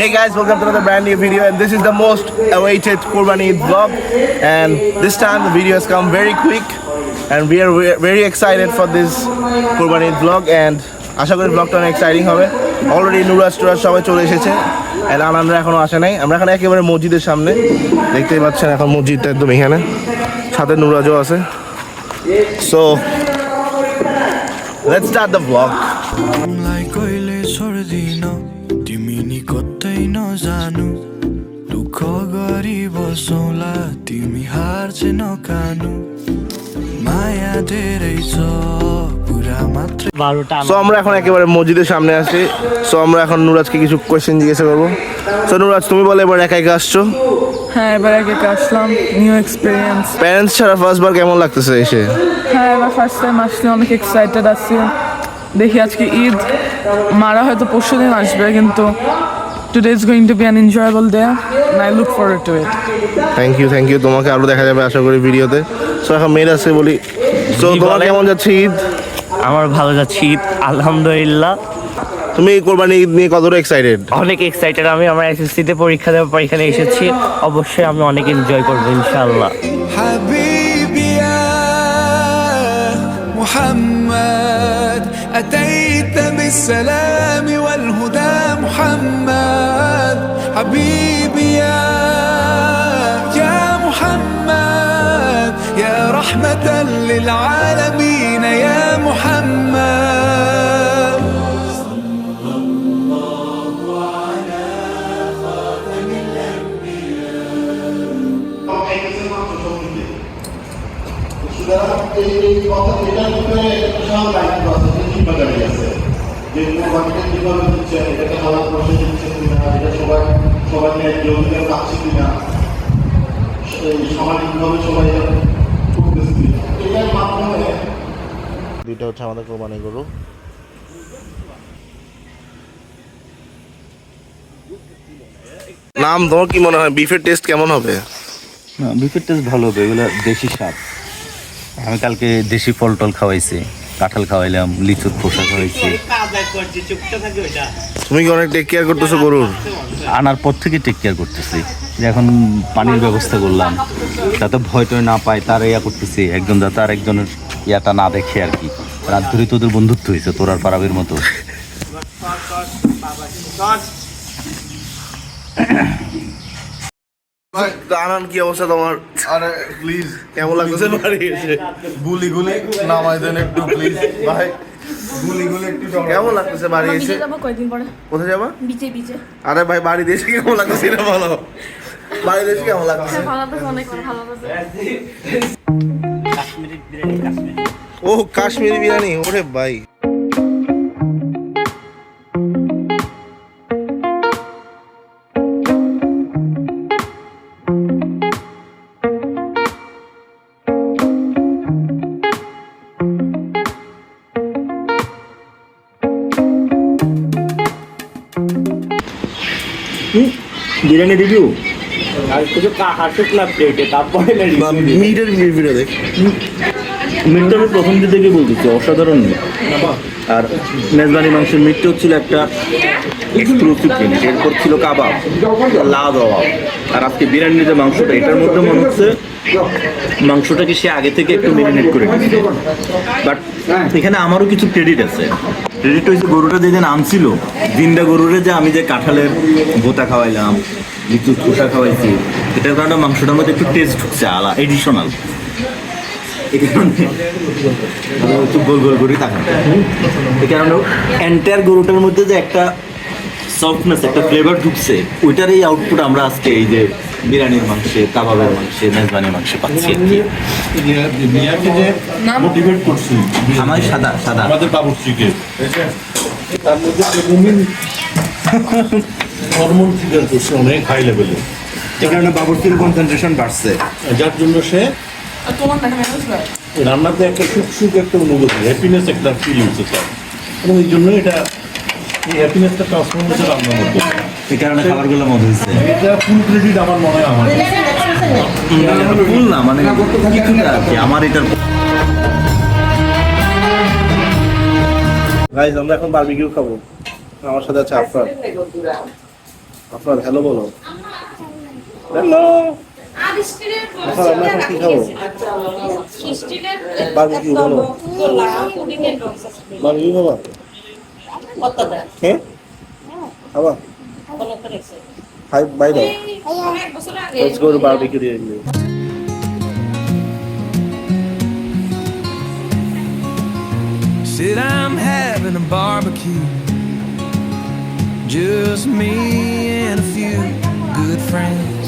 Hey guys, welcome to another brand new video, and this is the most awaited Qurbani Eid vlog. And this time the video has come very quick, and we are very excited for this Qurbani Eid vlog. And আশা করি vlogটা অনেক exciting হবে। Already নুরাজ টুরাজ সবাই চলে এসেছে, and আনন্দরা এখনো আসে নাই। আমরা এখন একেবারে মসজিদের সামনে, দেখতেই পাচ্ছেন এখন মসজিদটা একদম এখানে, সাথে নুরাজও আছে। So let's start the vlog. तिमी कतै नजानु दुःख गरी बसौला तिमी हार चाहिँ नकानु माया धेरै छ पुरा मात्र 12টা। সো আমরা এখন একেবারে মসজিদের সামনে আছি। সো আমরা এখন নুরাজকে কিছু কোয়েশ্চেন জিজ্ঞাসা করবো। সো নুরাজ, তুমি বলে এবার একা একা আসছো? হ্যাঁ, এবার একা আসলাম, নিউ এক্সপিরিয়েন্স। প্যারেন্টস ছাড়া ফার্স্ট বার কেমন লাগতেছে এসে? হ্যাঁ, এবার ফার্স্ট টাইম আসলে অনেক এক্সাইটেড আছি। দেখি আজকে ঈদ, মারা হয়তো পরশুদিন আসবে, কিন্তু today is going to be an enjoyable day and I look forward to it. Thank you. তোমাকে আরো দেখা যাবে আশা করি ভিডিওতে। সো এখন মেয়ের আছে বলি, সো তোমার কেমন যাচ্ছে ঈদ? আমার ভালো যাচ্ছে ঈদ, আলহামদুলিল্লাহ। তুমি কোরবানি ঈদ নিয়ে কতটা এক্সাইটেড? অনেক এক্সাইটেড। আমি আমার এসএসসিতে পরীক্ষা দেওয়ার পর এখানে এসেছি, অবশ্যই আমি অনেক এনজয় করবো ইনশাআল্লাহ। حبيبي يا محمد أتيت بالسلام والهدى محمد حبيبي يا محمد يا رحمة للعالمين يا محمد صلى الله على خاتم দুইটা হচ্ছে আমাদের কোরবানি গরু। নাম তোমার কি মনে হয় বিফের টেস্ট কেমন হবে? না, বিফের টেস্ট ভালো হবে, এগুলো দেশি স্বাদ। আমি কালকে দেশি ফল টল খাওয়াইছি, কাঁঠাল খাওয়াইলাম, লিচুর খোসা খাওয়াইছি। তুমি কি অনেক টেক কেয়ার করতেছো গরুর? আনার পর থেকে টেক কেয়ার করতেছি, যে এখন পানির ব্যবস্থা করলাম যাতে ভয় টয় না পায়, তার ইয়া করতেছি, একজন যাতে আর একজনের ইয়াটা না দেখে আর কি। রাত ধরে তোদের বন্ধুত্ব হয়েছে, তোর আর পারাবের মতো। আনান, কি অবস্থা তোমার? আরে প্লিজ কেমন লাগতেছে বাড়ি এসে? গুলি নামাই দেন একটু প্লিজ ভাই, গুলি একটু কেমন লাগতেছে বাড়ি এসে? কয়েকদিন পরে কোথায় যাবা? বিচে আরে ভাই, বাড়ি দেশে কেমন লাগতেছে এটা বলো। বাড়ি দেশে কেমন লাগতেছে? ভালো লাগছে, অনেক ভালো লাগছে। ও কাশ্মীরি বিরিয়ানি, ওরে ভাই। বিরিয়ানি রিভিউ আর কিছু হাসুক না প্লেটে, তারপরে মিটের রিভিউ দেখ। মিটটা আমি প্রথম দিকে থেকে বলতেছি অসাধারণ মিট। আর মেজবানি মাংসের মিটটাও ছিল একটা এক্সক্লুসিভ জিনিস। এরপর ছিল কাবাব, লাজবাব। আর আজকে বিরিয়ানির যে মাংসটা, এটার মধ্যে মনে হচ্ছে মাংসটাকে সে আগে থেকে একটু মেরিনেট করে দিচ্ছে। বাট এখানে আমারও কিছু ক্রেডিট আছে। ক্রেডিট হয়েছে গরুটা যেদিন আনছিল, জিন্দা গরুরে যে আমি যে কাঁঠালের গোতা খাওয়াইলাম, লিচুর খোসা খাওয়াইছি, এটার কারণে মাংসটার মধ্যে একটু টেস্ট ঢুকছে, এডিশনাল। এই কারণে একটু গোল করে তাকাতে, এই কারণে এন্টায়ার গরুটার মধ্যে যে একটা সফটনেস, একটা ফ্লেভার ঢুকছে, ওইটার এই আউটপুট আমরা আজকে এই যে বিরিয়ানির মাংসে, কাবাবের মাংসে, মেজবানির মাংসে পাচ্ছি। মোটিভেট করছি আমার সাদা আমাদের বাবুর্চিকে, তার মধ্যে হরমোন ফিগার করছে অনেক হাই লেভেলে, এই কারণে বাবুর্চির কনসেন্ট্রেশন বাড়ছে, যার জন্য সে রান্নাতে একটা সুখ একটা অনুভূতি, হ্যাপিনেস একটা ফিল হচ্ছে তার, এবং এই জন্য এটা এই হ্যাপিনেসটা ট্রান্সফর্ম হয়েছে রান্নার মধ্যে। এই কারণে খাবারগুলো মজা হয়েছে। এটা ফুল ক্রেডিট আমার মনে হয় আমার ফুল না, মানে কিছুটা আর কি আমার এটার। গাইস আমরা এখন বারবিকিউ খাবো, আমার সাথে আছে আফরান। আপনার হ্যালো বলো। হ্যালো। আচ্ছা, আমরা এখন কি খাবো? বারবিকিউ বলো। বারবিকিউ খাবা? হ্যাঁ? খাবা? হাই বাই দাও। Let's go to barbecue area. Said I'm having a barbecue, just me and a few good friends.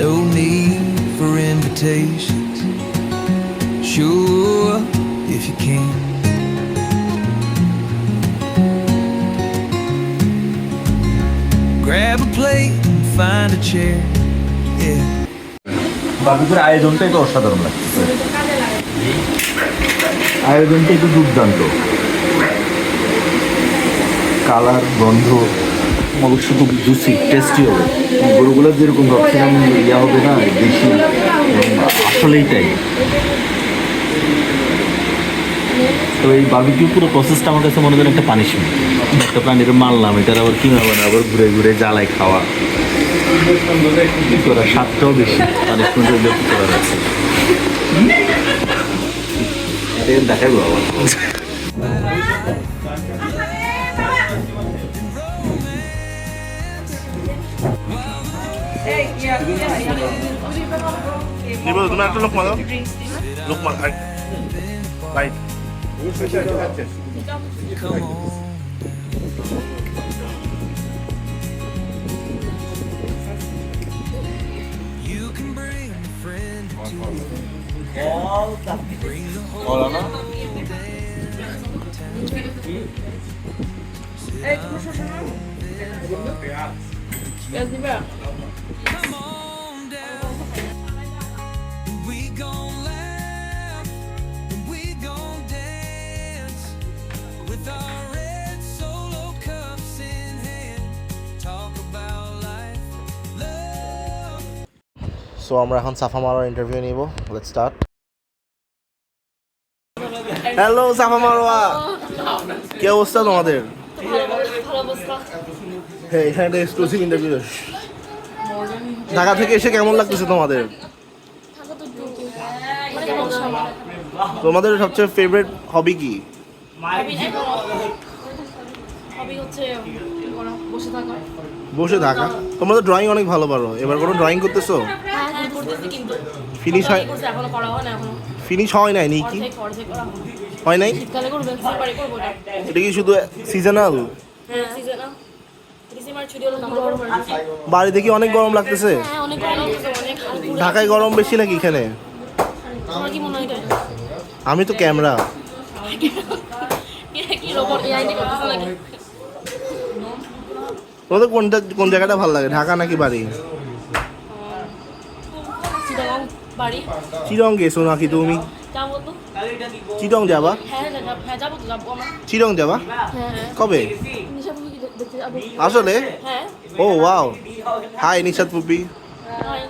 No need for invitations. Sure, if you can. Grab a plate and find a chair. Yeah. বার্বিকিউর আয়োজনটাই তো অসাধারণ লাগছে। আয়োজনটা একটু দুর্দান্ত, colour, গন্ধ অবশ্য খুব juicy, tasty হবে। গরুগুলো যেরকম ভাবছিলাম ইয়া হবে না, বেশি আসলেই তাই। তো এই বার্বিকিউ পুরো প্রসেসটা আমার কাছে মনে করেন একটা পানিশমেন্ট। একটা প্রাণীর মারলাম, এটার আবার কিভাবে না আবার ঘুরে ঘুরে জ্বালায় খাওয়া করা, স্বাদটাও বেশি পানিশমেন্টের বিরক্ত করা যাচ্ছে। দেখাবো আবার নিবো তুমি একটা লোক মারো। লোক মার right. You can bring a friend to bring the whole come on down. We gon' laugh and we gon' dance with our red solo cups in hand. Talk about life, love. So আমরা এখন সাফা Marwar interview নিব। Let's start. Hello সাফা মারোয়া, কি অবস্থা তোমাদের? ভালো অবস্থা। হ্যাঁ, এখানে একটা এক্সক্লুসিভ ইন্টারভিউ। ঢাকা থেকে এসে কেমন লাগতেছে তোমাদের? থাকা তো অনেক মজা। তোমাদের সবচেয়ে ফেভারিট হবি কি? হবি হচ্ছে বসে থাকা। বসে থাকা। তোমরা তো ড্রয়িং অনেক ভালো পারো, এবার কোনো ড্রয়িং করতেছো? হ্যাঁ করতেছি কিন্তু ফিনিশ হয়? এখনো করা হয় না, এখনো ফিনিশ হয় নাই কি? অর্ধেক করা হয় নাই? শীতকালে করবে, ডিসেম্বরে করবো এটা। এটা কি শুধু সিজনাল? হ্যাঁ সিজন ডিসেম্বর ছুটি হলো তখন করবো। বাড়িতে কি অনেক গরম লাগতেছে? হ্যাঁ অনেক গরম লাগছে, অনেক হালকা। ঢাকায় গরম বেশি নাকি এখানে? তোমার কি মনে হয় এটা? আমি তো ক্যামেরা। কি রকম এআই দিয়ে করতেছ নাকি? তোমাদের কোন জায়গাটা ভালো লাগে, ঢাকা নাকি বাড়ি? চিটাগাং বাড়ি। চিরং গেছো নাকি তুমি? যাবো তো। চিরং যাবা? হ্যাঁ যাবো তো, যাবো আমরা। চিরং যাবা হ্যাঁ কবে? নিশা পুকি দেখতে যাবো। আসলে? হ্যাঁ ও wow, hi Nishad Pupi. Hi.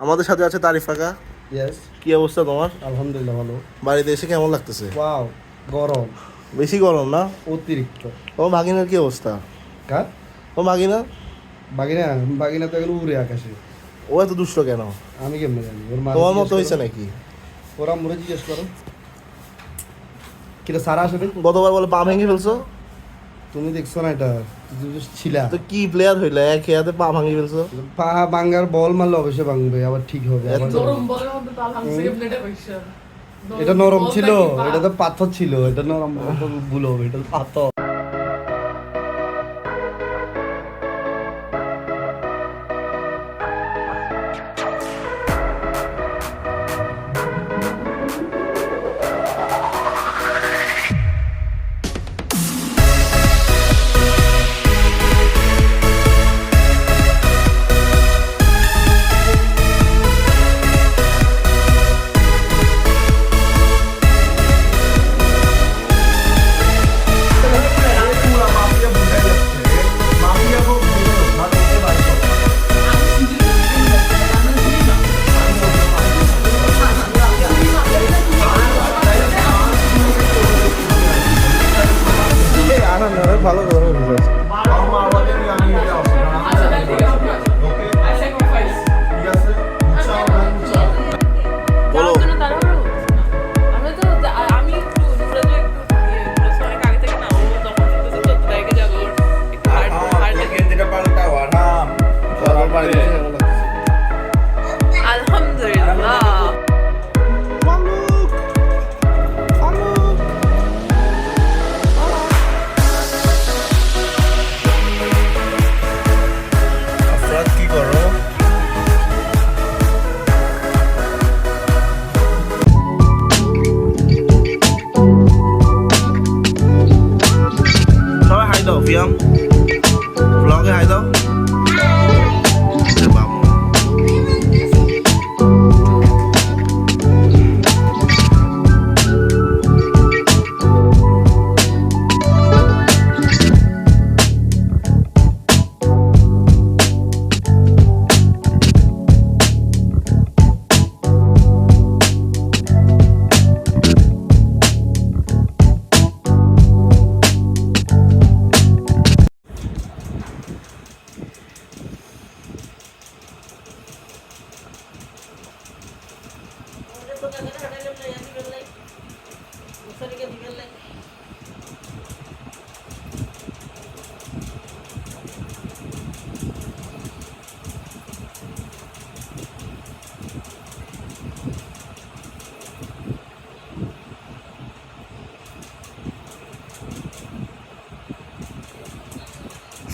আমাদের সাথে আছে তারিফ কাকা। ইয়েস, কি অবস্থা তোমার? আলহামদুলিল্লাহ ভালো। বাড়িতে এসে কেমন লাগতেছে? ওয়াও, গরম বেশি গরম না? অতিরিক্ত। তোমার ভাগিনার কি অবস্থা? কার তোমার ভাগিনা? বাগিনা? বাগিনা তো এখন উড়ে আকাশে। ও এত দুষ্ট কেন? আমি কেমনে জানি? ওর মা তোমার মতো হয়েছে নাকি? ওরা মুড়ে জিজ্ঞেস করো। কিটা সারা আসে নাই? গতবার বলে পা ভেঙে ফেলছো। তুমি দেখছো না এটা? ছিলা তো কি প্লেয়ার হইলে এক খেয়াতে পা ভাঙে ফেলছো। পা ভাঙ্গার বল মারলে অবশ্যই ভাঙবে, আবার ঠিক হবে। আবার গরম বলের মধ্যে পা ভাঙছে কেমনে এটা কইছো? এটা নরম ছিল, এটা তো পাথর ছিল। এটা নরম ভুল হবে, এটা তো পাথর।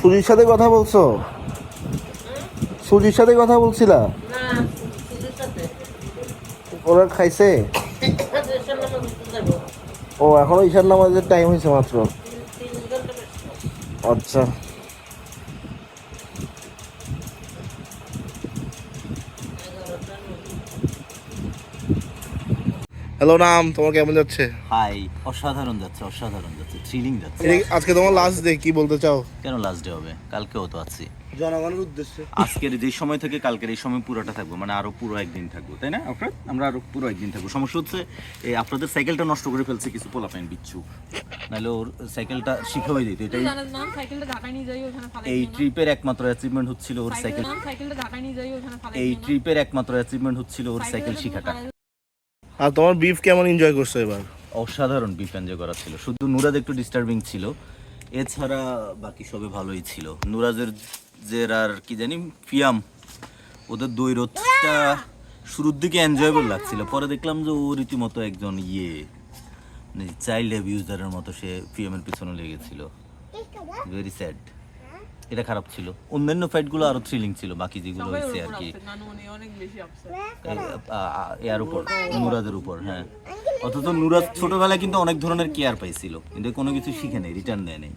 সুজির সাথে কথা বলছো? সুজির সাথে কথা বলছিলা? ওরা খাইছে? ও এখনো ঈশার নামাজের টাইম হয়েছে মাত্র। আচ্ছা হ্যালো নাম, তোমার কেমন যাচ্ছে? হাই, অসাধারণ যাচ্ছে, থ্রিলিং যাচ্ছে। আজকে তোমার লাস্ট ডে, কি বলতে চাও? কেন লাস্ট ডে হবে? কালকেও তো আছি। জনগণের উদ্দেশ্যে আজকের যে সময় থেকে কালকের এই সময় পুরোটা থাকবো, মানে আরো পুরো একদিন থাকবো, তাই না আফরাদ? আমরা আরো পুরো একদিন থাকবো। সমস্যা হচ্ছে এই আপনাদের সাইকেলটা নষ্ট করে ফেলছে কিছু পোলাপাইন বিচ্ছু, নাহলে ওর সাইকেলটা শিখে হয়ে যেত। এটাই এই ট্রিপের একমাত্র অ্যাচিভমেন্ট হচ্ছিল ওর সাইকেল। এই ট্রিপের একমাত্র অ্যাচিভমেন্ট হচ্ছিল ওর সাইকেল শেখাটা। আর তোমার বিফ কেমন এনজয় করছো এবার? অসাধারণ বিফ এনজয় করা ছিল, শুধু নুরাজ একটু ডিস্টার্বিং ছিল, এছাড়া বাকি সবে ভালোই ছিল। নুরাজের যে আর কি জানি ফিয়াম, ওদের দৈরথটা শুরুর দিকে এনজয়েবল লাগছিল, পরে দেখলাম যে ও রীতিমতো একজন মানে চাইল্ড অ্যাবিউজারের মতো সে ফিয়ামের পিছনে লেগেছিল। ভেরি স্যাড, এটা খারাপ ছিল। অন্যান্য ফাইটগুলো আরো থ্রিলিং ছিল, বাকি যেগুলো হয়েছে আর কি এর উপর, নুরাজের উপর। হ্যাঁ, অথচ নুরাজ ছোটবেলায় কিন্তু অনেক ধরনের কেয়ার পাইছিল, কিন্তু কোনো কিছু শিখে নেই, রিটার্ন দেয় নেই।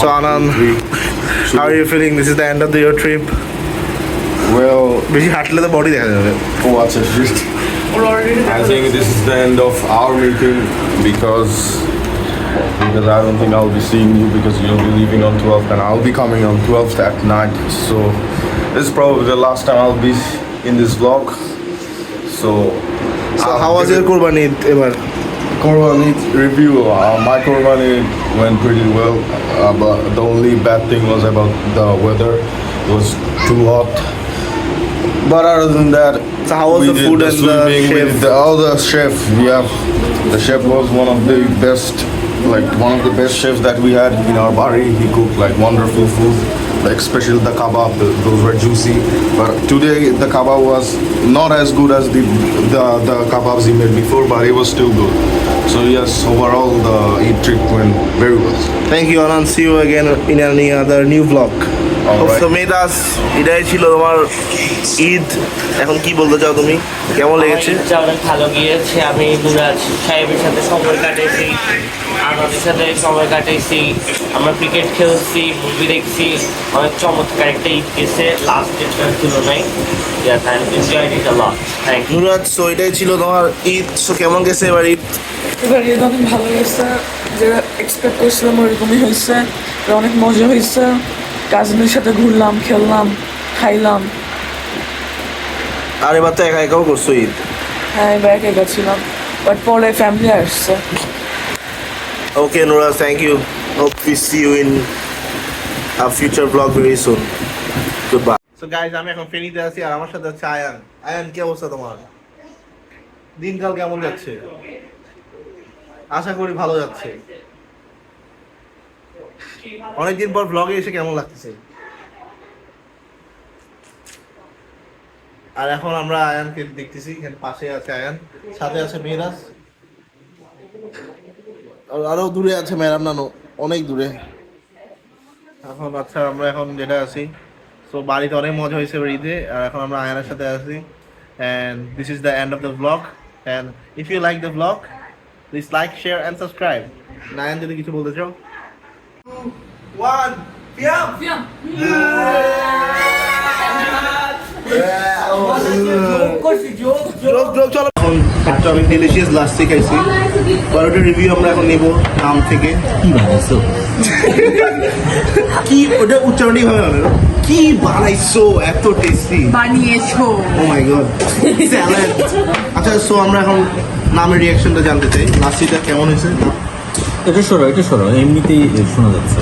So Anand, how are you feeling? This is the end of your trip. Well, বেশি হাঁটলে তো বডি দেখা যাবে। what's a shit? I think this is the end of our meeting because I don't think I'll be seeing you because you'll be leaving on 12th and I'll be coming on 12th at night. So this is probably the last time I'll be in this vlog. So How was your Qurban Eid ever? Qurban Eid review. My Qurban Eid went pretty well, but the only bad thing was about the weather. It was too hot. But other than that, So how was we the did food the and the swimming, we chef? did the chef, yeah. The chef was one of the best, like one of the best chefs that we had in our bari. He cooked like wonderful food, like especially the kebab. Those were juicy. But today the kebab was not as good as the kebabs he made before, but it was still good. So yes, overall the Eid trip went very well. Thank you Anand, see you again in any other new vlog. Alright. So মেদাস, এটাই ছিল তোমার ঈদ। এখন কি বলতে চাও তুমি, কেমন লেগেছে? আমার ঈদটা অনেক ভালো গিয়েছে। আমি নুরাজ সাহেবের সাথে সময় কাটাইছি, আমাদের সাথে সময় কাটাইছি, আমরা ক্রিকেট খেলছি, মুভি দেখছি, অনেক চমৎকার একটা ঈদ গেছে লাস্ট ডেটার তুলনায়। Enjoyed it a lot. Thank you. Nuraj, so এটাই ছিল তোমার ঈদ। সো কেমন গেছে এবার ঈদ? এবার ঈদ অনেক ভালো গেছে, যে এক্সপেক্ট করছিলাম ওইরকমই হয়েছে, অনেক মজা হয়েছে। কাজিনের সাথে ঘুরলাম, খেললাম, খাইলাম। আর এবার তো একা একাও করছো ঈদ। হ্যাঁ, এবার একা একা ছিলাম, বাট পরে ফ্যামিলি আসছে। Okay Nuraj, thank you. Hope we see you in a future vlog very soon. Goodbye. So guys, আমি এখন ফেনীতে আছি আর আমার সাথে আছে আয়ান। আয়ান, কি অবস্থা তোমার? দিনকাল কেমন যাচ্ছে? আশা করি ভালো যাচ্ছে। অনেকদিন পর ব্লগে এসে কেমন লাগতেছে? আর এখন আমরা আয়ানকে দেখতেছি, এখানে পাশে আছে আয়ান, সাথে আছে মেরাজ, আরো দূরে আছে ম্যাডাম নানো, অনেক দূরে। এখন আচ্ছা, আমরা এখন যেটা আছি, সো বাড়িতে অনেক মজা হয়েছে ঈদে, আর এখন আমরা আয়ানের সাথে আছি। And this is the end of the blog. And if you like the blog, please like, share and subscribe. Ayan, যদি কিছু বলতে চাও। 1 PM আমি ডিলিশিয়াস লাস্সি খাইছি, পরোটার রিভিউ আমরা এখন নেব নাম থেকে। কি বানাইছো? কি ওটা উচ্চারণই হবে না, কি বানাইছো এত টেস্টি বানিয়েছো? ও মাই গড, স্যালাড। আচ্ছা, সো আমরা এখন নামের রিয়াকশনটা জানতে চাই, লাস্সিটা কেমন হয়েছে? এটা সরো, এমনিতেই শোনা যাচ্ছে।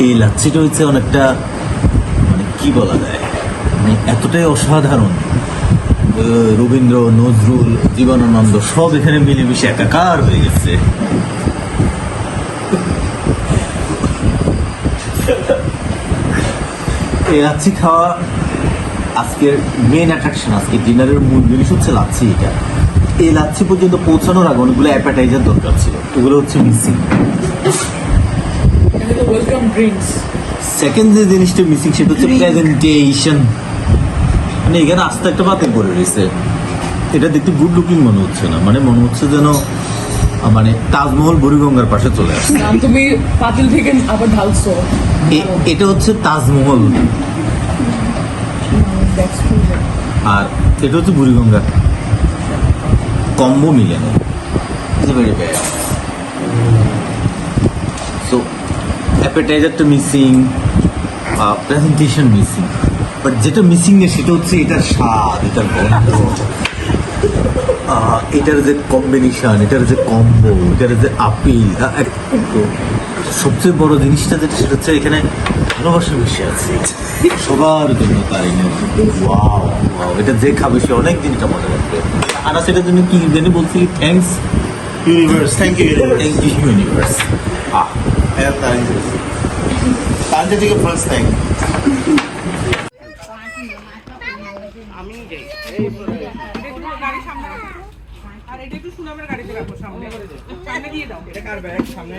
এই লাচ্ছিটা হচ্ছে অনেকটা, মানে কি বলা যায়, মানে এতটাই অসাধারণ। রবীন্দ্র, নজরুল, জীবনানন্দ সব এখানে মিলেমিশে একাকার হয়ে গেছে। এই লাচ্ছি খাওয়া আজকের মেন অ্যাট্রাকশন, আজকে ডিনারের মূল জিনিস হচ্ছে লাচ্ছি। এটা এই লাচ্ছি পর্যন্ত পৌঁছানোর আগে অনেকগুলো অ্যাপেটাইজার দরকার ছিল, ওগুলো হচ্ছে মিসিং। Welcome drinks. সেকেন্ড যে জিনিসটা মিসিং সেটা হচ্ছে প্রেজেন্টেশন। মানে এখানে আস্তে একটা পাতিল পড়ে রয়েছে, এটা দেখতে গুড লুকিং মনে হচ্ছে না, মানে মনে হচ্ছে যেন মানে তাজমহল বুড়িগঙ্গার পাশে চলে আসছে। তুমি পাতিল থেকে আবার ঢালছো। এটা হচ্ছে তাজমহল আর এটা হচ্ছে বুড়িগঙ্গা, কম্বো মিলে না। Very bad. সো অ্যাপেটাইজারটা মিসিং, প্রেজেন্টেশন মিসিং, বাট যেটা মিসিং নেই সেটা হচ্ছে এটার স্বাদ, এটার গন্ধ, এটার যে কম্বিনেশন, এটার যে কম্বো, এটার যে আপিল। সবচেয়ে বড় জিনিসটা যেটা সেটা হচ্ছে এখানে ভালোবাসা বেশি আছে সবার জন্য, তাই না? ওয়াও ওয়াও, এটা যে খাবে সে অনেক দিন এটা মনে রাখবে। আর সেটার জন্য কি জানি বলছিলি? Thanks universe, thank you thank you universe. তাহলে থেকে ফার্স্ট থ্যাংক। আর এটা একটু সুনামের গাড়িতে রাখো, সামনে সামনে দিয়ে দাও। এটা কার ব্যাগ? সামনে